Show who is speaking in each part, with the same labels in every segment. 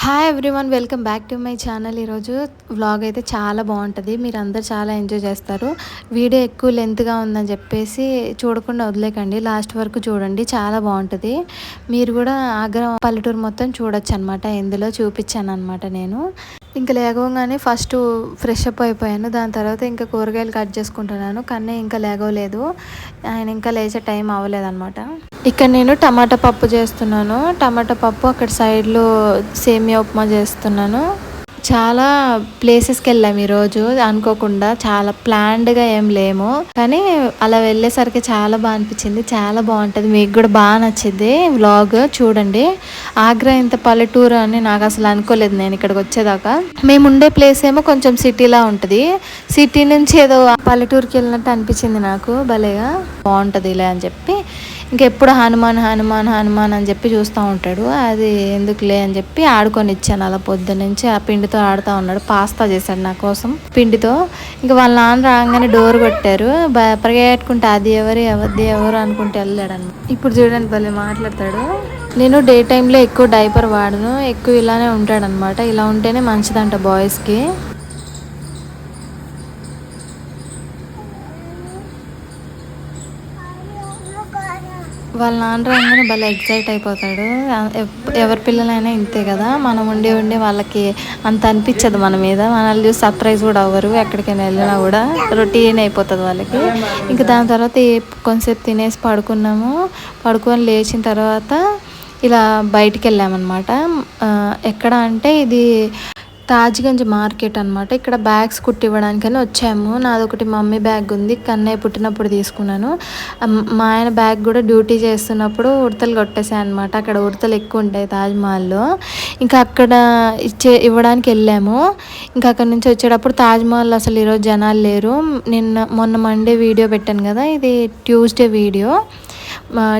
Speaker 1: Hi everyone, welcome back to my channel. ఈరోజు vlog అయితే చాలా బాగుంటుంది. మీరు అందరు చాలా ఎంజాయ్ చేస్తారు. వీడియో ఎక్కువ లెంత్గా ఉందని చెప్పేసి చూడకుండా వదిలేకండి, లాస్ట్ వరకు చూడండి, చాలా బాగుంటుంది. మీరు కూడా ఆగ్రా పల్లెటూరు మొత్తం చూడొచ్చు అనమాట. ఇందులో చూపించాను అనమాట. నేను ఇంకా లేవగానే ఫస్ట్ ఫ్రెష్ అప్ అయిపోయాను. దాని తర్వాత ఇంకా కూరగాయలు కట్ చేసుకుంటున్నాను. కానీ ఇంకా లేగలేదు, ఆయన ఇంకా లేచే టైం అవ్వలేదన్నమాట. ఇక్కడ నేను టమాటా పప్పు చేస్తున్నాను. టమాటా పప్పు అక్కడ సైడ్లో సేమియా ఉప్మా చేస్తున్నాను. చాలా ప్లేసెస్కి వెళ్ళాము ఈరోజు అనుకోకుండా. చాలా ప్లాన్డ్గా ఏం లేము, కానీ అలా వెళ్ళేసరికి చాలా బాగా అనిపించింది. చాలా బాగుంటుంది, మీకు కూడా బాగా నచ్చింది. వ్లాగ్ చూడండి. ఆగ్రా ఇంత పల్లెటూరు అని నాకు అసలు అనుకోలేదు నేను ఇక్కడికి వచ్చేదాకా. మేము ఉండే ప్లేస్ ఏమో కొంచెం సిటీలా ఉంటుంది. సిటీ నుంచి ఏదో పల్లెటూరుకి వెళ్ళినట్టు అనిపించింది నాకు. భలేగా బాగుంటుంది ఇలా అని చెప్పి ఇంకెప్పుడు హనుమాన్ హనుమాన్ హనుమాన్ అని చెప్పి చూస్తూ ఉంటాడు. అది ఎందుకులే అని చెప్పి ఆడుకొని ఇచ్చాను. అలా పొద్దు నుంచి ఆ పిండితో ఆడుతూ ఉన్నాడు. పాస్తా చేశాడు నా కోసం పిండితో. ఇంకా వాళ్ళ నాన్న రాగానే డోర్ కొట్టారు. పరిగెట్టుకుంటే అది ఎవరు అనుకుంటే వెళ్ళాడు అనమాట. ఇప్పుడు చూడండి భలే మాట్లాడతాడు. నేను డే టైంలో ఎక్కువ డైపర్ వాడను, ఎక్కువ ఇలానే ఉంటాడనమాట. ఇలా ఉంటేనే మంచిదంట బాయ్స్కి. వాళ్ళ నాన్న రాగానే భలే ఎగ్జైట్ అయిపోతాడు. ఎవరి పిల్లలైనా ఇంతే కదా, మనం ఉండి వాళ్ళకి అంత అనిపించదు మన మీద. మనల్ని చూసి సర్ప్రైజ్ కూడా అవ్వరు. ఎక్కడికైనా వెళ్ళినా కూడా రొటీన్ అయిపోతుంది వాళ్ళకి. ఇంకా దాని తర్వాత కొంచెంసేపు తినేసి పడుకున్నాము. పడుకొని లేచిన తర్వాత ఇలా బయటికి వెళ్ళామన్నమాట. ఎక్కడ అంటే ఇది తాజ్గంజ్ మార్కెట్ అనమాట. ఇక్కడ బ్యాగ్స్ కుట్టివ్వడానికని వచ్చాము. నాదొకటి మమ్మీ బ్యాగ్ ఉంది, కన్నయ్య పుట్టినప్పుడు తీసుకున్నాను. మా ఆయన బ్యాగ్ కూడా డ్యూటీ చేస్తున్నప్పుడు ఉడతలు కొట్టేసాయి అనమాట. అక్కడ ఉడతలు ఎక్కువ ఉంటాయి తాజ్మహల్లో. ఇంకా అక్కడ ఇవ్వడానికి వెళ్ళాము. ఇంకా అక్కడ నుంచి వచ్చేటప్పుడు తాజ్మహల్ అసలు ఈరోజు జనాలు లేరు. మొన్న మండే వీడియో పెట్టాను కదా, ఇది ట్యూస్డే వీడియో.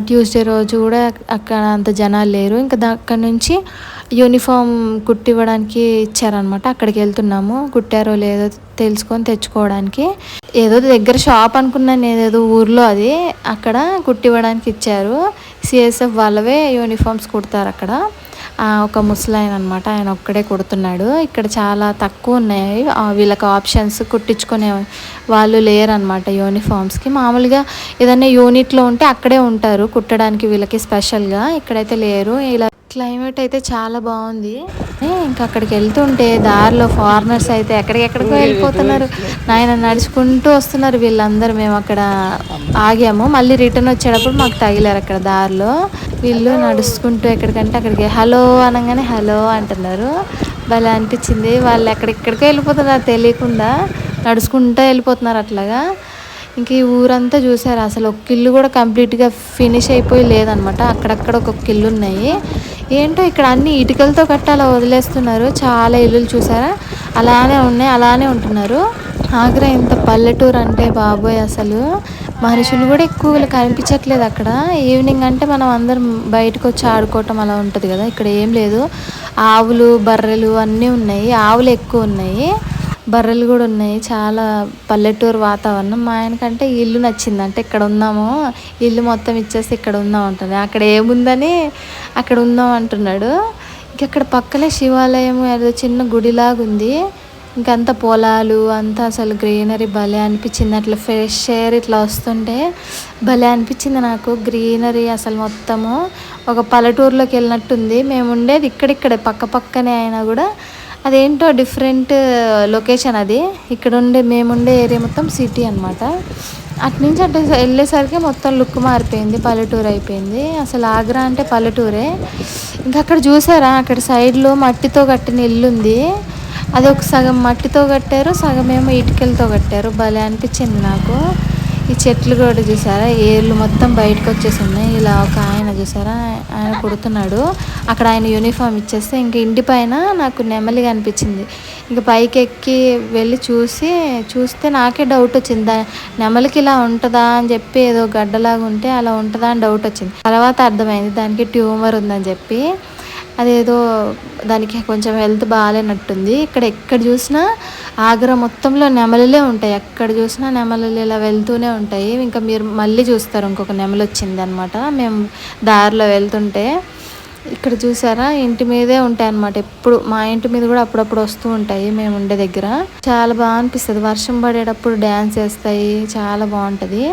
Speaker 1: ట్యూస్డే రోజు కూడా అక్కడ అంత జనాలు లేరు. ఇంకా అక్కడ నుంచి యూనిఫామ్ కుట్టివ్వడానికి ఇచ్చారనమాట. అక్కడికి వెళ్తున్నాము. కుట్టారో లేదో తెలుసుకొని తెచ్చుకోవడానికి. ఏదో దగ్గర షాప్ అనుకున్నాను, ఏదేదో ఊర్లో. అది అక్కడ కుట్టివ్వడానికి ఇచ్చారు. సిఎస్ఎఫ్ వాళ్ళవే యూనిఫామ్స్ కుడతారు అక్కడ. ఒక ముసలాయన అనమాట, ఆయన ఒక్కడే కుడుతున్నాడు. ఇక్కడ చాలా తక్కువ ఉన్నాయి వీళ్ళకి ఆప్షన్స్. కుట్టించుకునే వాళ్ళు లేరనమాట యూనిఫామ్స్కి. మామూలుగా ఏదైనా యూనిట్లో ఉంటే అక్కడే ఉంటారు కుట్టడానికి వీళ్ళకి స్పెషల్గా. ఇక్కడైతే లేరు. ఇలా క్లైమేట్ అయితే చాలా బాగుంది. ఇంకా అక్కడికి వెళ్తుంటే దారిలో ఫారినర్స్ అయితే ఎక్కడికెక్కడికో వెళ్ళిపోతున్నారు. నాయన నడుచుకుంటూ వస్తున్నారు వీళ్ళందరూ. మేము అక్కడ ఆగాము, మళ్ళీ రిటర్న్ వచ్చేటప్పుడు మాకు తగిలారు అక్కడ దారిలో. వీళ్ళు నడుచుకుంటూ ఎక్కడికంటే అక్కడికి హలో అనగానే హలో అంటున్నారు. భలే అనిపించింది. వాళ్ళు ఎక్కడికెక్కడికో వెళ్ళిపోతున్నారు తెలియకుండా, నడుచుకుంటూ వెళ్ళిపోతున్నారు అట్లాగా. ఇంక ఈ ఊరంతా చూసారు. అసలు ఒక ఇల్లు కూడా కంప్లీట్గా ఫినిష్ అయిపోయి లేదనమాట. అక్కడక్కడ ఒక్కొక్క ఇల్లు ఉన్నాయి. ఏంటో ఇక్కడ అన్ని ఇటుకలతో కట్టి అలా వదిలేస్తున్నారు. చాలా ఇల్లులు చూసారా, అలానే ఉన్నాయి, అలానే ఉంటున్నారు. ఆగ్రా ఇంత పల్లెటూరు అంటే బాబోయ్, అసలు మనుషులు కూడా ఎక్కువ కనిపించట్లేదు అక్కడ. ఈవినింగ్ అంటే మనం అందరం బయటకు వచ్చి ఆడుకోవటం అలా ఉంటుంది కదా, ఇక్కడ ఏం లేదు. ఆవులు బర్రెలు అన్నీ ఉన్నాయి. ఆవులు ఎక్కువ ఉన్నాయి, బర్రెలు కూడా ఉన్నాయి. చాలా పల్లెటూరు వాతావరణం. మా ఆయనకంటే ఇల్లు నచ్చింది. అంటే ఇక్కడ ఉందాము, ఇల్లు మొత్తం ఇచ్చేసి ఇక్కడ ఉందాం అంటుంది. అక్కడ ఏముందని అక్కడ ఉందాం అంటున్నాడు. ఇంకక్కడ పక్కనే శివాలయం, ఏదో చిన్న గుడిలాగా ఉంది. ఇంకంత పొలాలు అంతా అసలు గ్రీనరీ భలే అనిపించింది. అట్లా ఫ్రెష్ ఎయిర్ ఇట్లా వస్తుంటే భలే అనిపించింది నాకు. గ్రీనరీ అసలు మొత్తము ఒక పల్లెటూరులోకి వెళ్ళినట్టుంది. మేము ఉండేది ఇక్కడిక్కడే పక్క పక్కనే అయినా కూడా అదేంటో డిఫరెంట్ లొకేషన్ అది. ఇక్కడ మేముండే ఏరియా మొత్తం సిటీ అనమాట. అట్నుంచి అటు వెళ్ళేసరికి మొత్తం లుక్ మారిపోయింది, పల్లెటూరు అయిపోయింది. అసలు ఆగ్రా అంటే పల్లెటూరే. ఇంకా అక్కడ చూసారా, అక్కడ సైడ్లో మట్టితో కట్టిన ఇల్లు ఉంది. అది ఒక సగం మట్టితో కట్టారు, సగం ఏమో ఇటుకలతో కట్టారు. భలే అనిపించింది నాకు. ఈ చెట్లు కూడా చూసారా, ఏర్లు మొత్తం బయటకు వచ్చేసి ఉన్నాయి. ఇలా ఒక ఆయన చూసారా, ఆయన కుడుతున్నాడు. అక్కడ ఆయన యూనిఫామ్ ఇచ్చేస్తే ఇంక ఇంటి పైన నాకు నెమలిగా అనిపించింది. ఇంక పైకి ఎక్కి వెళ్ళి చూస్తే నాకే డౌట్ వచ్చింది. నెమలికి ఇలా ఉంటుందా అని చెప్పి, ఏదో గడ్డలాగా ఉంటే అలా ఉంటుందా అని డౌట్ వచ్చింది. తర్వాత అర్థమైంది దానికి ట్యూమర్ ఉందని చెప్పి. అదేదో దానికి కొంచెం హెల్త్ బాగాలేనట్టుంది. ఎక్కడ చూసినా ఆగ్రా మొత్తంలో నెమలిలే ఉంటాయి. ఎక్కడ చూసినా నెమలిలు ఇలా వెళ్తూనే ఉంటాయి. ఇంకా మీరు మళ్ళీ చూస్తారు ఇంకొక నెమలి వచ్చింది అనమాట మేము దారిలో వెళ్తుంటే. ఇక్కడ చూసారా ఇంటి మీదే ఉంటాయి అన్నమాట. ఎప్పుడు మా ఇంటి మీద కూడా అప్పుడప్పుడు వస్తూ ఉంటాయి మేము ఉండే దగ్గర. చాలా బాగా అనిపిస్తుంది. వర్షం పడేటప్పుడు డ్యాన్స్ చేస్తాయి, చాలా బాగుంటుంది.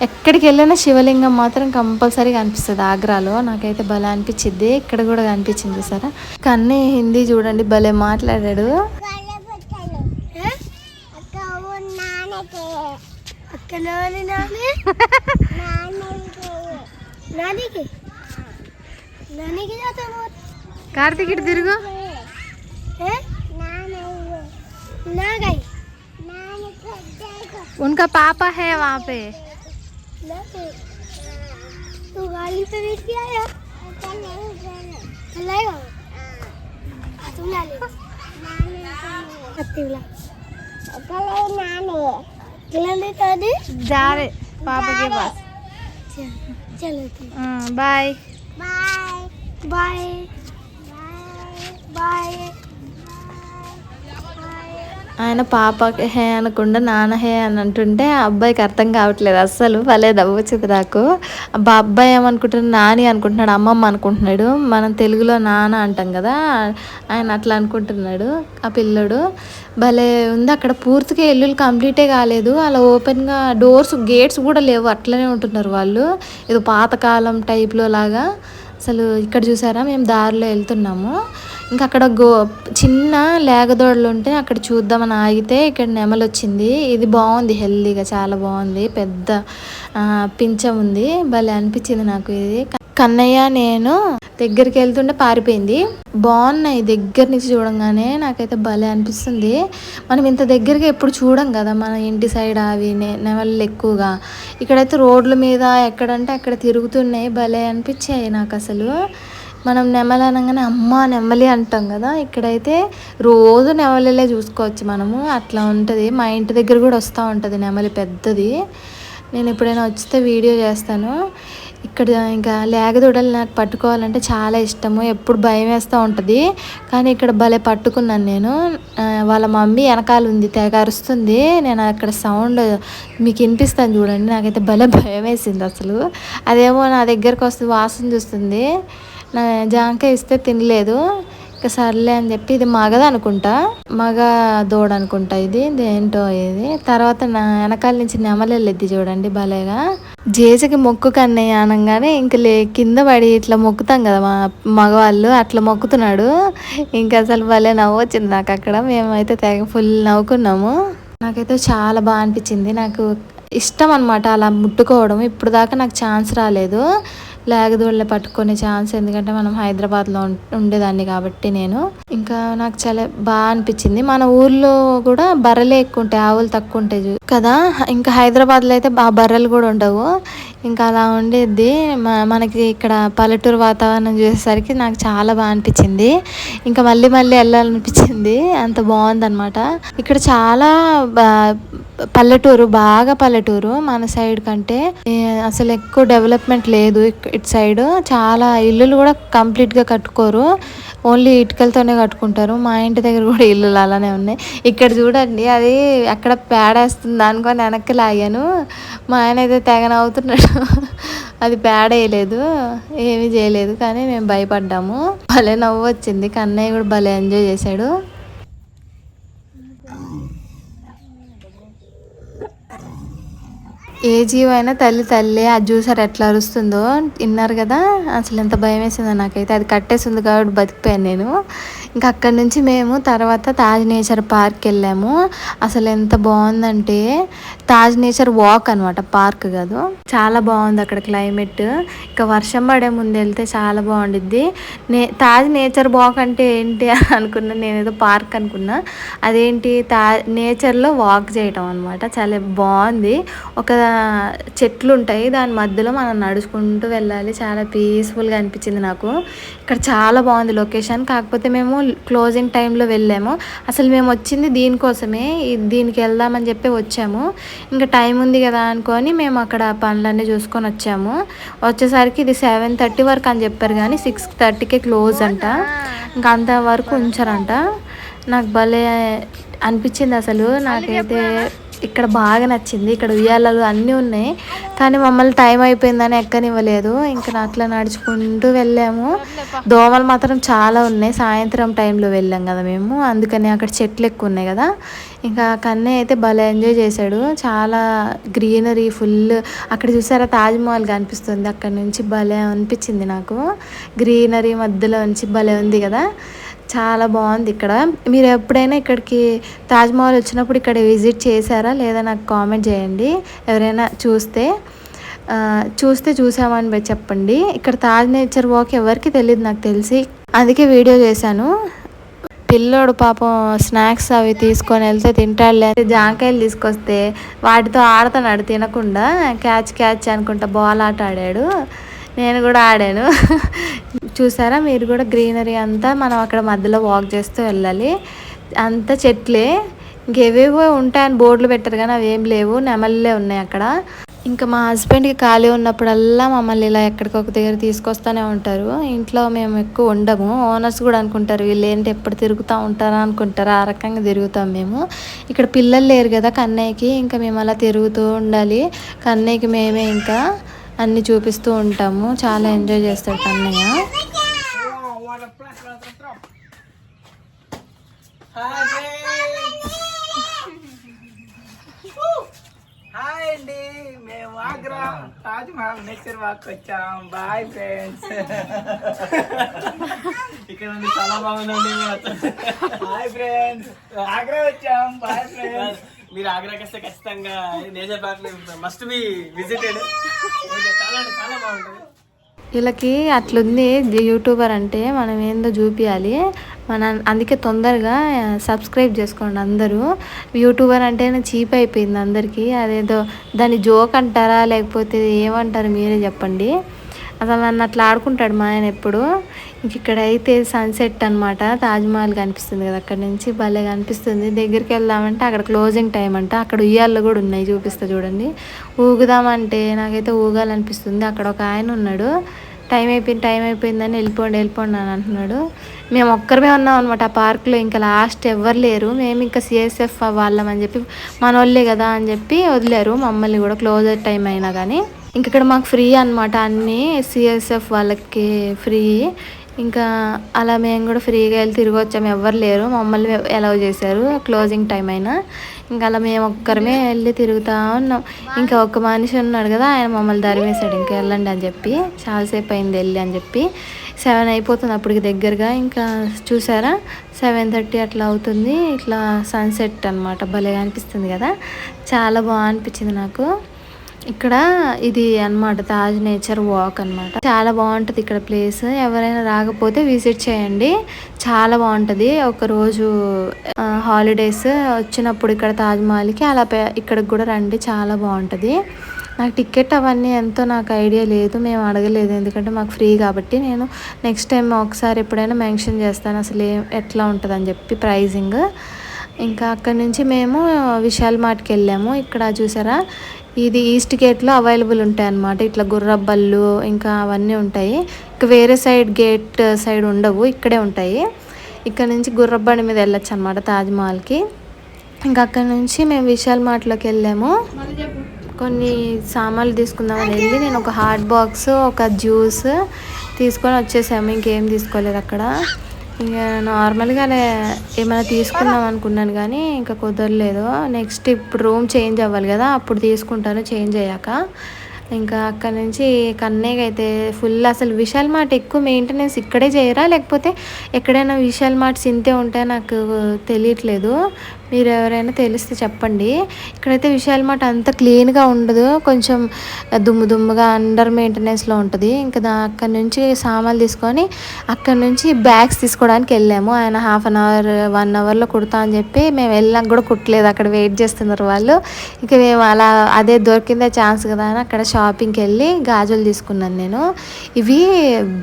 Speaker 1: ఎక్కడికి వెళ్ళినా శివలింగం మాత్రం కంపల్సరీగా అనిపిస్తుంది ఆగ్రాలో. నాకైతే భలే అనిపించింది. ఇక్కడ కూడా కనిపించింది చూసారా. కన్నీ హిందీ చూడండి భలే మాట్లాడాడు. कार्तिक इट तिरगो उनका पापा है वहाँ पे।
Speaker 2: तू गाड़ी पे बैठ के आया लाएगा तुम ला ले नानी नानी
Speaker 1: जा रहे पापा के पास।
Speaker 2: चलो
Speaker 1: बाय
Speaker 2: बाय बाय बाय।
Speaker 1: ఆయన పాప హే అనకుండా నాన్న హే అని అంటుంటే ఆ అబ్బాయికి అర్థం కావట్లేదు అస్సలు. భలే నవ్వొచ్చింది నాకు. అబ్బాయి ఏమనుకుంటున్నాడు, నాని అనుకుంటున్నాడు, అమ్మమ్మ అనుకుంటున్నాడు. మనం తెలుగులో నాన్న అంటాం కదా, ఆయన అట్లా అనుకుంటున్నాడు ఆ పిల్లడు. భలే ఉంది. అక్కడ పూర్తిగా ఇల్లులు కంప్లీటే కాలేదు. అలా ఓపెన్గా డోర్స్ గేట్స్ కూడా లేవు, అట్లనే ఉంటున్నారు వాళ్ళు. ఏదో పాతకాలం టైప్లో లాగా. అసలు ఇక్కడ చూసారా మేము దారిలో వెళ్తున్నాము, ఇంకా అక్కడ చిన్న లేగదోడలు ఉంటే అక్కడ చూద్దామని ఆగితే ఇక్కడ నెమలి వచ్చింది. ఇది బాగుంది, హెల్దీగా చాలా బాగుంది. పెద్ద పించం ఉంది, భలే అనిపించింది నాకు ఇది. కన్నయ్య నేను దగ్గరికి వెళ్తుంటే పారిపోయింది. బాగున్నాయి దగ్గర నుంచి చూడంగానే, నాకైతే భలే అనిపిస్తుంది. మనం ఇంత దగ్గరగా ఎప్పుడు చూడం కదా మన ఇంటి సైడ్ అవి నెమళ్ళు ఎక్కువగా. ఇక్కడైతే రోడ్ల మీద ఎక్కడంటే అక్కడ తిరుగుతున్నాయి, భలే అనిపించాయి నాకు అసలు. మనం నెమలి అనగానే అమ్మ నెమలి అంటాం కదా, ఇక్కడైతే రోజు నెమలిలే చూసుకోవచ్చు మనము. అట్లా ఉంటుంది. మా ఇంటి దగ్గర కూడా వస్తూ ఉంటుంది నెమలి పెద్దది. నేను ఎప్పుడైనా వచ్చితే వీడియో చేస్తాను. ఇక్కడ ఇంకా లేగదూడలు నాకు పట్టుకోవాలంటే చాలా ఇష్టము. ఎప్పుడు భయం వేస్తూ ఉంటుంది, కానీ ఇక్కడ భలే పట్టుకున్నాను నేను. వాళ్ళ మమ్మీ వెనకాల ఉంది, తెగ అరుస్తుంది. నేను అక్కడ సౌండ్ మీకు వినిపిస్తాను చూడండి. నాకైతే భలే భయం వేసింది అసలు. అదేమో నా దగ్గరకు వస్తే వాసన చూస్తుంది. నా జాంకాయ ఇస్తే తినలేదు. ఇంకా సర్లే అని చెప్పి, ఇది మగది అనుకుంటా, మగ దూడ అనుకుంటా ఇది, ఏంటో ఇది. తర్వాత నా వెనకాల నుంచి నెమలి వెళ్ళిద్ది చూడండి భలేగా. జేజకి మొక్కు కన్నయ్య అనగానే ఇంక కింద పడి ఇట్లా మొక్కుతాం కదా మా మగవాళ్ళు, అట్లా మొక్కుతున్నాడు. ఇంకా అసలు భలే నవ్వు వచ్చింది నాకు అక్కడ. మేమైతే తెగ ఫుల్ నవ్వుకున్నాము. నాకైతే చాలా బాగా అనిపించింది. నాకు ఇష్టం అనమాట అలా ముట్టుకోవడం. ఇప్పుడు దాకా నాకు ఛాన్స్ రాలేదు లేగదూడలు పట్టుకునే ఛాన్స్, ఎందుకంటే మనం హైదరాబాద్లో ఉండేదాన్ని కాబట్టి నేను. ఇంకా నాకు చాలా బాగా అనిపించింది. మన ఊర్లో కూడా బర్రెలే ఎక్కువ ఉంటాయి, ఆవులు తక్కువ ఉంటాయి కదా. ఇంకా హైదరాబాద్లో అయితే ఆ బర్రెలు కూడా ఉండవు. ఇంకా అలా ఉండేది. మనకి ఇక్కడ పల్లెటూరు వాతావరణం చూసేసరికి నాకు చాలా బాగా అనిపించింది. ఇంకా మళ్ళీ మళ్ళీ వెళ్ళాలనిపించింది, అంత బాగుందన్నమాట. ఇక్కడ చాలా పల్లెటూరు, బాగా పల్లెటూరు. మన సైడ్ కంటే అసలు ఎక్కువ డెవలప్మెంట్ లేదు ఇటు సైడ్. చాలా ఇల్లులు కూడా కంప్లీట్గా కట్టుకోరు, ఓన్లీ ఇటుకలతోనే కట్టుకుంటారు. మా ఇంటి దగ్గర కూడా ఇల్లులు అలానే ఉన్నాయి. ఇక్కడ చూడండి, అది అక్కడ పేడేస్తుంది అనుకొని వెనక్కి లాగాను. మా ఆయన అయితే తెగ నవ్వుతున్నాడు. అది పేడ వేయలేదు, ఏమీ చేయలేదు, కానీ మేము భయపడ్డాము. భలే నవ్వు వచ్చింది. కన్నయ్య కూడా భలే ఎంజాయ్ చేశాడు. ఏ జీవైనా తల్లి తల్లి. అది చూసారు ఎట్లా అరుస్తుందో, విన్నారు కదా. అసలు ఎంత భయం వేసిందో నాకైతే. అది కట్టేసింది కాబట్టి బతికిపోయాను నేను. ఇంకా అక్కడి నుంచి మేము తర్వాత తాజ్ నేచర్ పార్క్ వెళ్ళాము. అసలు ఎంత బాగుందంటే, తాజ్ నేచర్ వాక్ అనమాట, పార్క్ కాదు. చాలా బాగుంది అక్కడ క్లైమేట్. ఇంకా వర్షం పడే ముందు వెళ్తే చాలా బాగుండిద్ది. తాజ్ నేచర్ వాక్ అంటే ఏంటి అనుకున్నా నేను, ఏదో పార్క్ అనుకున్నా. అదేంటి, నేచర్లో వాక్ చేయటం అనమాట. చాలా బాగుంది. ఒక చెట్లు ఉంటాయి, దాని మధ్యలో మనం నడుచుకుంటూ వెళ్ళాలి. చాలా పీస్ఫుల్గా అనిపించింది నాకు. ఇక్కడ చాలా బాగుంది లొకేషన్. కాకపోతే మేము క్లోజింగ్ టైంలో వెళ్ళాము. అసలు మేము వచ్చింది దీనికోసమే, దీనికి వెళ్దామని చెప్పి వచ్చాము. ఇంకా టైం ఉంది కదా అనుకొని మేము అక్కడ పనులన్నీ చూసుకొని వచ్చాము. వచ్చేసరికి ఇది 7:30 వరకు అని చెప్పారు, కానీ 6:30కే క్లోజ్ అంట. ఇంకా అంతవరకు ఉంచారంట. నాకు భలే అనిపించింది అసలు. నాకైతే ఇక్కడ బాగా నచ్చింది. ఇక్కడ ఉయ్యాలలు అన్నీ ఉన్నాయి, కానీ మమ్మల్ని టైం అయిపోయిందని ఎక్కనివ్వలేదు. ఇంకా అట్లా నడుచుకుంటూ వెళ్ళాము. దోమలు మాత్రం చాలా ఉన్నాయి. సాయంత్రం టైంలో వెళ్ళాం కదా మేము, అందుకని అక్కడ చెట్లు ఎక్కువ ఉన్నాయి కదా. ఇంకా కన్నయ్య అయితే భలే ఎంజాయ్ చేశాడు. చాలా గ్రీనరీ ఫుల్. అక్కడ చూసారా తాజ్మహల్ కనిపిస్తుంది, అక్కడ నుంచి భలే అనిపించింది నాకు. గ్రీనరీ మధ్యలో నుంచి భలే ఉంది కదా, చాలా బాగుంది ఇక్కడ. మీరు ఎప్పుడైనా ఇక్కడికి తాజ్మహల్ వచ్చినప్పుడు ఇక్కడ విజిట్ చేశారా లేదా నాకు కామెంట్ చేయండి. ఎవరైనా చూసామని చెప్పండి. ఇక్కడ తాజ్ నేచర్ వాక్ ఎవరికి తెలియదు నాకు తెలిసి, అందుకే వీడియో చేశాను. పిల్లోడు పాపం స్నాక్స్ అవి తీసుకొని వెళ్తే తింటాడులే, జాంకాయలు తీసుకొస్తే వాటితో ఆడుతున్నాడు తినకుండా. క్యాచ్ అనుకుంటా బాల్ ఆట ఆడాడు, నేను కూడా ఆడాను. చూసారా మీరు కూడా గ్రీనరీ అంతా. మనం అక్కడ మధ్యలో వాక్ చేస్తూ వెళ్ళాలి, అంతా చెట్లే. ఇంకేవేవో ఉంటాయని బోర్డులు పెట్టారు కానీ అవి ఏం లేవు, నెమళ్ళే ఉన్నాయి అక్కడ. ఇంకా మా హస్బెండ్కి ఖాళీ ఉన్నప్పుడల్లా మమ్మల్ని ఇలా ఎక్కడికొక దగ్గర తీసుకొస్తూనే ఉంటారు. ఇంట్లో మేము ఎక్కువ ఉండము. ఓనర్స్ కూడా అనుకుంటారు వీళ్ళు ఏంటి ఎప్పుడు తిరుగుతూ ఉంటారా అనుకుంటారు, ఆ రకంగా తిరుగుతాం మేము. ఇక్కడ పిల్లలు లేరు కదా కన్నయ్యకి, ఇంకా మేము అలా తిరుగుతూ ఉండాలి. కన్నయ్యకి మేమే ఇంకా అన్నీ చూపిస్తూ ఉంటాము. చాలా ఎంజాయ్ చేస్తాడు కన్నయ్య.
Speaker 3: హాయ్ అండి, మేము ఆగ్రా తాజ్ మహల్ నేచర్ వాక్ వచ్చాం. Bye friends. ఇక్కడ చాలా బాగుందండి. హాయ్ ఫ్రెండ్స్, ఆగ్రా వచ్చాం. Bye friends. మీరు ఆగ్రాకి వస్తే ఖచ్చితంగా nature park must be visited. చాలా చాలా బాగుంటుంది.
Speaker 1: వీళ్ళకి అట్లుంది యూట్యూబర్ అంటే మనం ఏందో చూపించాలి. అందుకే తొందరగా సబ్స్క్రైబ్ చేసుకోండి అందరూ. యూట్యూబర్ అంటేనే చీప్ అయిపోయింది అందరికీ. అదేదో దాన్ని జోక్ అంటారా లేకపోతే ఏమంటారు మీరే చెప్పండి. అసలు నన్ను అట్లా ఆడుకుంటాడు మా ఆయన ఎప్పుడు. ఇంక ఇక్కడ అయితే సన్సెట్ అనమాట, తాజ్మహల్ కనిపిస్తుంది కదా అక్కడ నుంచి, భలే కనిపిస్తుంది. దగ్గరికి వెళ్దామంటే అక్కడ క్లోజింగ్ టైం అంట. అక్కడ ఉయ్యాళ్ళు కూడా ఉన్నాయి, చూపిస్తా చూడండి. ఊగుదామంటే నాకైతే ఊగాలనిపిస్తుంది. అక్కడ ఒక ఆయన ఉన్నాడు, టైం అయిపోయిందని వెళ్ళిపోండి అని అంటున్నాడు. మేము ఒక్కరమే ఉన్నాం అనమాట ఆ పార్క్లో, ఇంకా లాస్ట్ ఎవ్వరు లేరు. మేము ఇంకా సిఎస్ఎఫ్ వాళ్ళమని చెప్పి మన వాళ్ళే కదా అని చెప్పి వదిలేరు మమ్మల్ని కూడా, క్లోజర్ టైం అయినా కానీ. ఇంక ఇక్కడ మాకు ఫ్రీ అనమాట అన్నీ, సిఎస్ఎఫ్ వాళ్ళకి ఫ్రీ. ఇంకా అలా మేము కూడా ఫ్రీగా వెళ్ళి తిరిగి వచ్చాము. ఎవ్వరు లేరు, మమ్మల్ని అలౌ చేశారు క్లోజింగ్ టైం అయినా. ఇంకా అలా మేము ఒక్కరమే వెళ్ళి తిరుగుతూ ఉన్నాం. ఇంకా ఒక మనిషి ఉన్నాడు కదా, ఆయన మమ్మల్ని ధరిమేశాడు ఇంకా వెళ్ళండి అని చెప్పి. చాలాసేపు అయింది వెళ్ళి అని చెప్పి. 7 అయిపోతుంది అప్పటికి దగ్గరగా. ఇంకా చూసారా 7:30 అట్లా అవుతుంది. ఇట్లా సన్సెట్ అనమాట, భలేగా అనిపిస్తుంది కదా, చాలా బాగా అనిపించింది నాకు. ఇక్కడ ఇది అన్నమాట తాజ్ నేచర్ వాక్ అన్నమాట. చాలా బాగుంటుంది ఇక్కడ ప్లేస్. ఎవరైనా రాకపోతే విజిట్ చేయండి, చాలా బాగుంటుంది. ఒకరోజు హాలిడేస్ వచ్చినప్పుడు ఇక్కడ తాజ్మహల్కి అలా ఇక్కడికి కూడా రండి, చాలా బాగుంటుంది. నాకు టికెట్ అవన్నీ ఎంతో నాకు ఐడియా లేదు, మేము అడగలేదు ఎందుకంటే మాకు ఫ్రీ కాబట్టి. నేను నెక్స్ట్ టైం ఒకసారి ఎప్పుడైనా మెన్షన్ చేస్తాను అసలు ఎట్లా ఉంటుంది అని చెప్పి ప్రైజింగ్. ఇంకా అక్కడి నుంచి మేము విశాల్ మార్ట్కి వెళ్ళాము. ఇక్కడ చూసారా ఇది ఈస్ట్ గేట్లో అవైలబుల్ ఉంటాయి అన్నమాట. ఇట్లా గుర్రబళ్ళు ఇంకా అవన్నీ ఉంటాయి. ఇంకా వేరే గేట్ సైడ్ ఉండవు, ఇక్కడే ఉంటాయి. ఇక్కడ నుంచి గుర్రబండి మీద వెళ్ళొచ్చు అనమాట తాజ్మహల్కి. ఇంకా అక్కడ నుంచి మేము విశాల్ మార్ట్లోకి వెళ్ళాము. కొన్ని సామాన్లు తీసుకుందామని వెళ్ళి నేను ఒక హాట్ బాక్స్, ఒక జ్యూస్ తీసుకొని వచ్చేసాము. ఇంకేం తీసుకోలేదు అక్కడ. ఇంకా నార్మల్గానే ఏమైనా తీసుకుందాం అనుకున్నాను కానీ ఇంకా కుదరలేదు. నెక్స్ట్ ఇప్పుడు రూమ్ చేంజ్ అవ్వాలి కదా, అప్పుడు తీసుకుంటాను చేంజ్ అయ్యాక. ఇంకా అక్కడ నుంచి కన్నయ్యకి అయితే ఫుల్. అసలు విశాల్ మార్ట్ ఎక్కువ మెయింటెనెన్స్ ఇక్కడే చేయరా లేకపోతే ఎక్కడైనా విశాల్ మార్ట్స్ ఇంతే ఉంటాయో నాకు తెలియట్లేదు. మీరు ఎవరైనా తెలిస్తే చెప్పండి. ఇక్కడైతే విశాల్ మార్ట్ అంత క్లీన్గా ఉండదు, కొంచెం దుమ్ముగా అండర్ మెయింటెనెన్స్లో ఉంటుంది. ఇంకా అక్కడ నుంచి సామాన్లు తీసుకొని అక్కడ నుంచి బ్యాగ్స్ తీసుకోవడానికి వెళ్ళాము. ఆయన 1/2 అవర్ 1 అవర్లో కుడతా అని చెప్పి మేము వెళ్ళాక కూడా కుట్టలేదు, అక్కడ వెయిట్ చేస్తున్నారు వాళ్ళు. ఇంకా మేము అలా అదే దొరికిందే ఛాన్స్ కదా అని అక్కడ షాపింగ్కి వెళ్ళి గాజులు తీసుకున్నాను నేను. ఇవి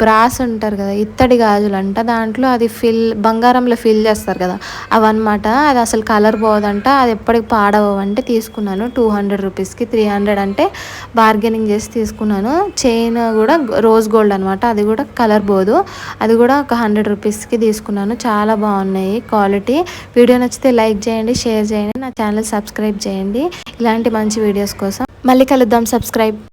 Speaker 1: బ్రాస్ ఉంటారు కదా, ఇత్తడి గాజులు అంట. దాంట్లో అది బంగారంలో ఫిల్ చేస్తారు కదా అవన్నమాట. అది అసలు కలర్ పోదంట, అది ఎప్పటికి పాడవంటే తీసుకున్నాను 200 రూపీస్కి. 300 అంటే బార్గెనింగ్ చేసి తీసుకున్నాను. చైన్ కూడా రోజ్ గోల్డ్ అనమాట, అది కూడా కలర్ పోదు, అది కూడా ఒక 100 రూపీస్కి తీసుకున్నాను. చాలా బాగున్నాయి క్వాలిటీ. వీడియో నచ్చితే లైక్ చేయండి, షేర్ చేయండి, నా ఛానల్ సబ్స్క్రైబ్ చేయండి ఇలాంటి మంచి వీడియోస్ కోసం. మళ్ళీ కలుద్దాం. సబ్స్క్రైబ్.